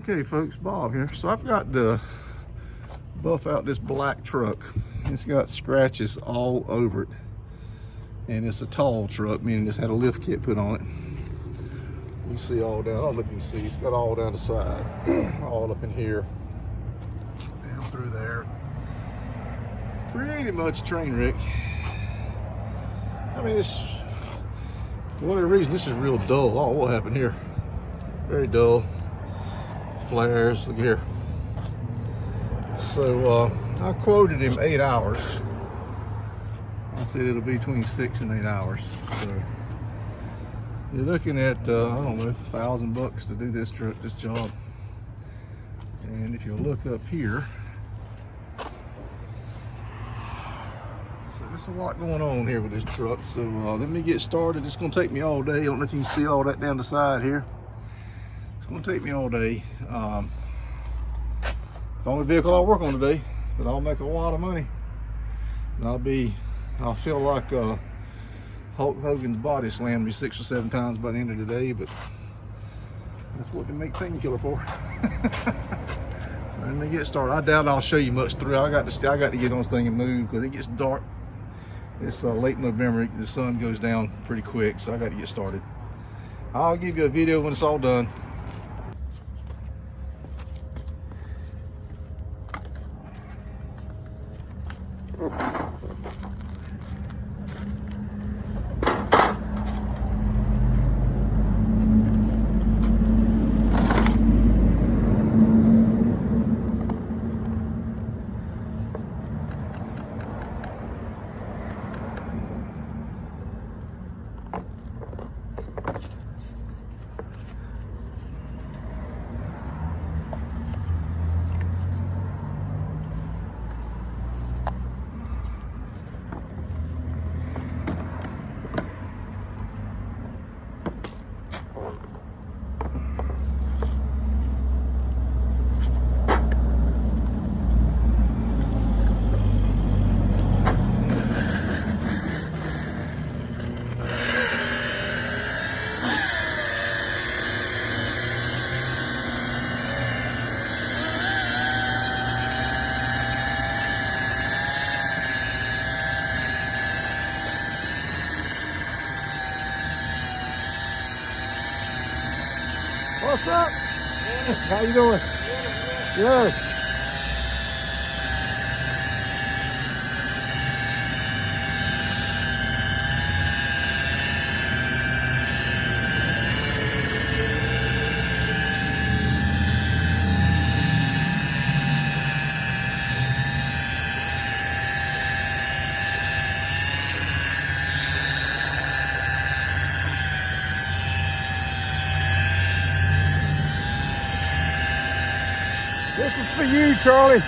Okay folks, Bob here. So I've got to buff out this black truck. It's got scratches all over it. And it's a tall truck, meaning it's had a lift kit put on it. You see all down, I don't know if you can see, it's got all down the side. All up in here. Down through there. Pretty much a train wreck. I mean, it's, for whatever reason, this is real dull. Oh, what happened here? Very dull. Flares, look here. So I quoted him 8 hours. I said it'll be between 6 and 8 hours. So you're looking at I don't know, $1,000 to do this job. And if you look up here, so there's a lot going on here with this truck. So let me get started. It's gonna take me all day. I don't know if you can see all that down the side here. It's gonna take me all day. It's the only vehicle I'll work on today, but I'll make a lot of money. And I'll feel like Hulk Hogan's body slammed me 6 or 7 times by the end of the day, but that's what they make painkiller for. So let me get started. I doubt I'll show you much through. I got to get on this thing and move because it gets dark. It's late November. The sun goes down pretty quick, so I got to get started. I'll give you a video when it's all done. What's up? Yeah. How you doing? Good. This is for you, Charlie.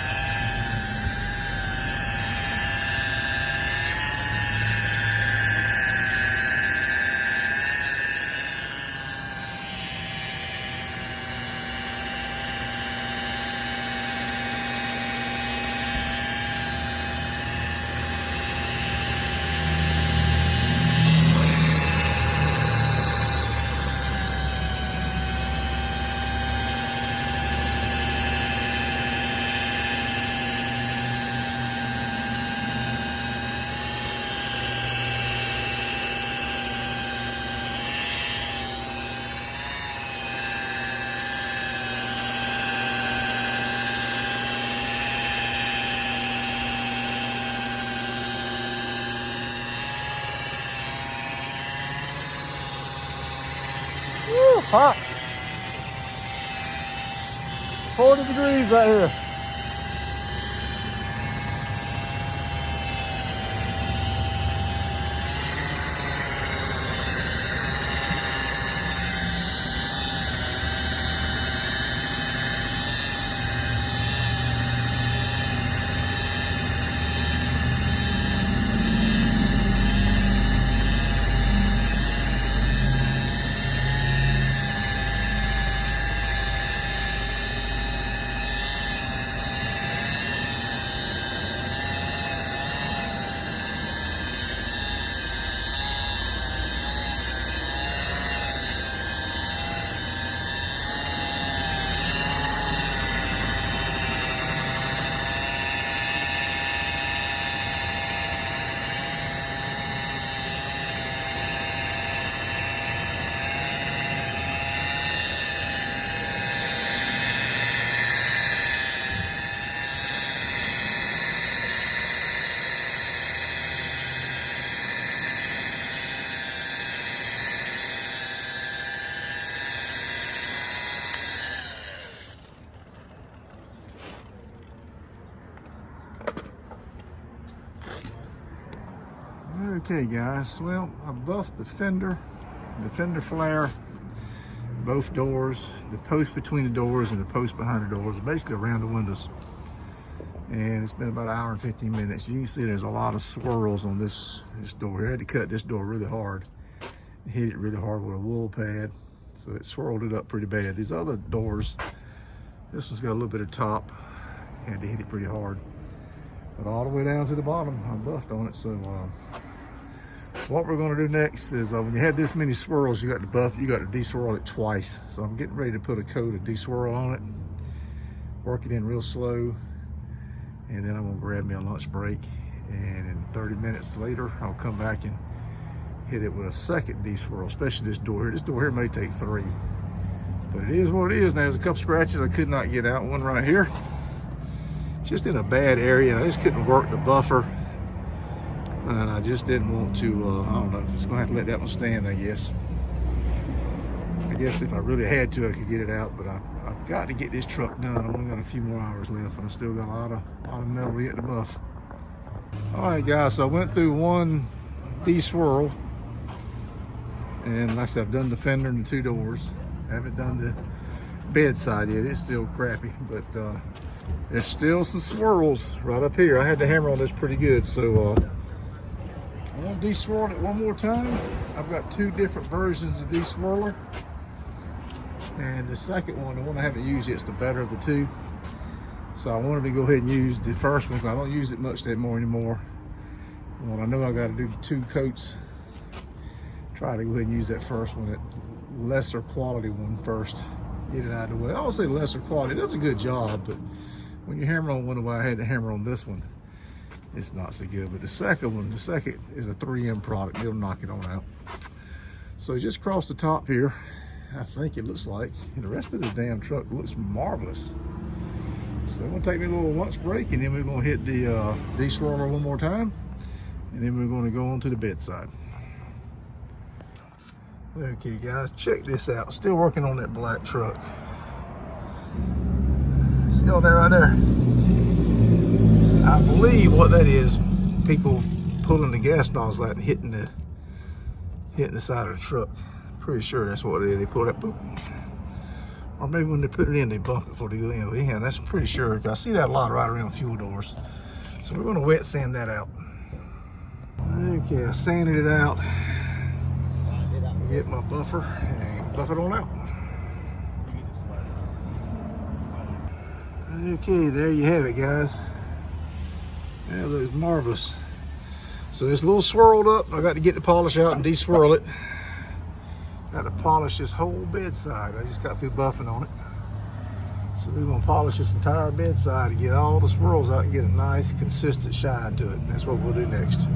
Woo, hot. 40 degrees right here. Okay guys, well, I buffed the fender flare, both doors, the post between the doors and the post behind the doors, basically around the windows. And it's been about an hour and 15 minutes. You can see there's a lot of swirls on this door here. I had to cut this door really hard. Hit it really hard with a wool pad, so it swirled it up pretty bad. These other doors, this one's got a little bit of top. Had to hit it pretty hard. But all the way down to the bottom, I buffed on it. So what we're gonna do next is when you have this many swirls, you got to deswirl it twice. So I'm getting ready to put a coat of deswirl on it, work it in real slow, and then I'm gonna grab me a lunch break. And in 30 minutes later, I'll come back and hit it with a second deswirl, especially this door here. This door here may take 3, but it is what it is. Now, there's a couple scratches I could not get out. One right here, just in a bad area. I just couldn't work the buffer, and I just didn't want to, I don't know, just gonna have to let that one stand, I guess. I guess if I really had to, I could get it out, but I've got to get this truck done. I've only got a few more hours left, and I still got a lot of metal yet to buff. All right, guys, so I went through one deswirl, and like I said, I've done the fender and the 2 doors. I haven't done the bedside yet. It's still crappy, but there's still some swirls right up here. I had to hammer on this pretty good, so I'm gonna deswirl it one more time. I've got 2 different versions of deswirler, and the second one, the one I haven't used yet, is the better of the 2. So I wanted to go ahead and use the first one, because I don't use it much anymore. Well, I know I got to do the 2 coats. Try to go ahead and use that first one, that lesser quality one first. Get it out of the way. I don't say lesser quality, it does a good job, but when you hammer on one the way I had to hammer on this one, it's not so good. But the second is a 3M product. It'll knock it on out. So just across the top here, I think it looks like, and the rest of the damn truck looks marvelous. So I'm gonna take me a little lunch break, and then we're gonna hit the deswirler one more time, and then we're gonna go on to the bedside. Okay guys, check this out. Still working on that black truck. See all that right there? I believe what that is, people pulling the gas nozzle out and hitting the side of the truck. Pretty sure that's what it is. They pull that, boop. Or maybe when they put it in, they bump it before they go in. Yeah, that's pretty sure. I see that a lot right around fuel doors. So we're gonna wet sand that out. Okay, I sanded it out. Get my buffer and buff it on out. Okay, there you have it, guys. That looks marvelous. So it's a little swirled up. I got to get the polish out and deswirl it. Got to polish this whole bedside. I just got through buffing on it. So we're gonna polish this entire bedside to get all the swirls out and get a nice consistent shine to it. That's what we'll do next.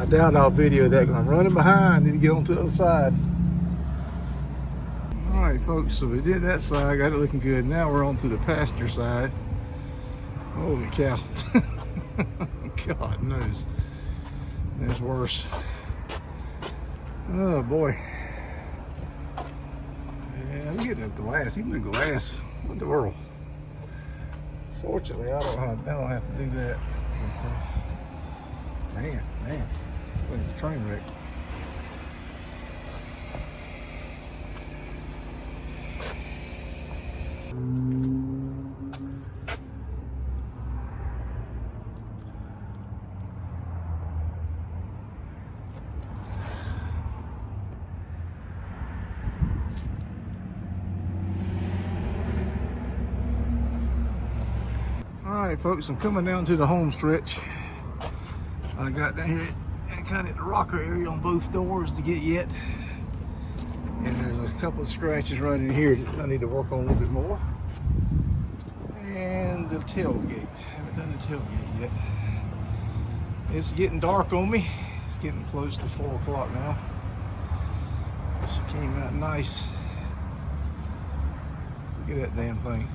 I doubt I'll video that because I'm running behind. Need to get on to the other side. All right, folks, so we did that side, got it looking good. Now we're on to the passenger side. Holy cow. God knows. That's worse. Oh boy. Yeah, I'm getting a glass, even the glass. What in the world? Fortunately, I don't have to do that. Man, this thing's a train wreck. Alright folks, I'm coming down to the home stretch. I got down here and kind of the rocker area on both doors to get yet. And there's a couple of scratches right in here that I need to work on a little bit more. And the tailgate. Haven't done the tailgate yet. It's getting dark on me. It's getting close to 4 o'clock now. She came out nice. Look at that damn thing.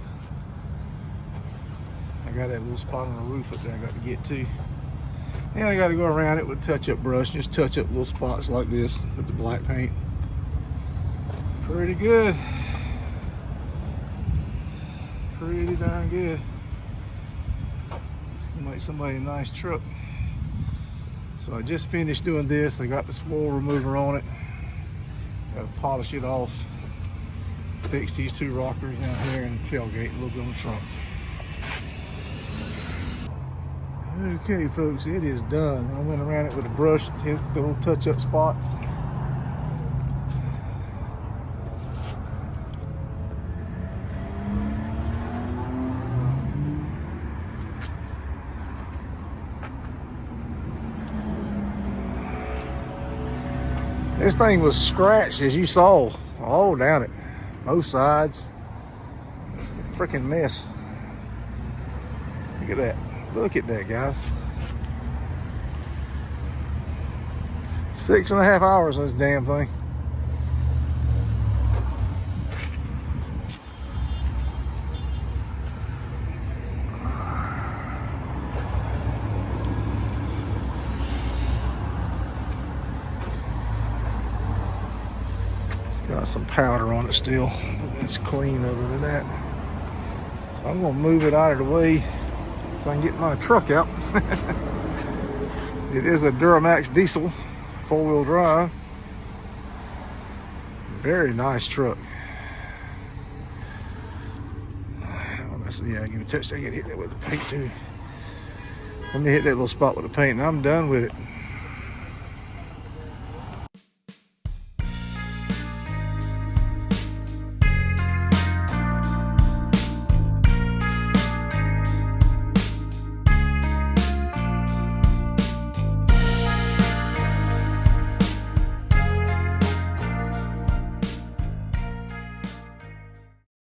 I got that little spot on the roof up there I got to get to. And I got to go around it with a touch-up brush. Just touch up little spots like this with the black paint. Pretty good. Pretty darn good. It's gonna make somebody a nice truck. So I just finished doing this. I got the swirl remover on it. Got to polish it off. Fix these two rockers down here and the tailgate, a little bit on the trunk. Okay folks, it is done. I went around it with a brush, hit the little touch-up spots. This thing was scratched, as you saw, all down it, both sides. It's a freaking mess. Look at that. Look at that, guys. 6.5 hours on this damn thing. Got some powder on it still. It's clean other than that. So I'm gonna move it out of the way so I can get my truck out. It is a Duramax diesel, 4-wheel drive. Very nice truck. Let's see, I give it a touch. I gotta hit that with the paint too. Let me hit that little spot with the paint and I'm done with it.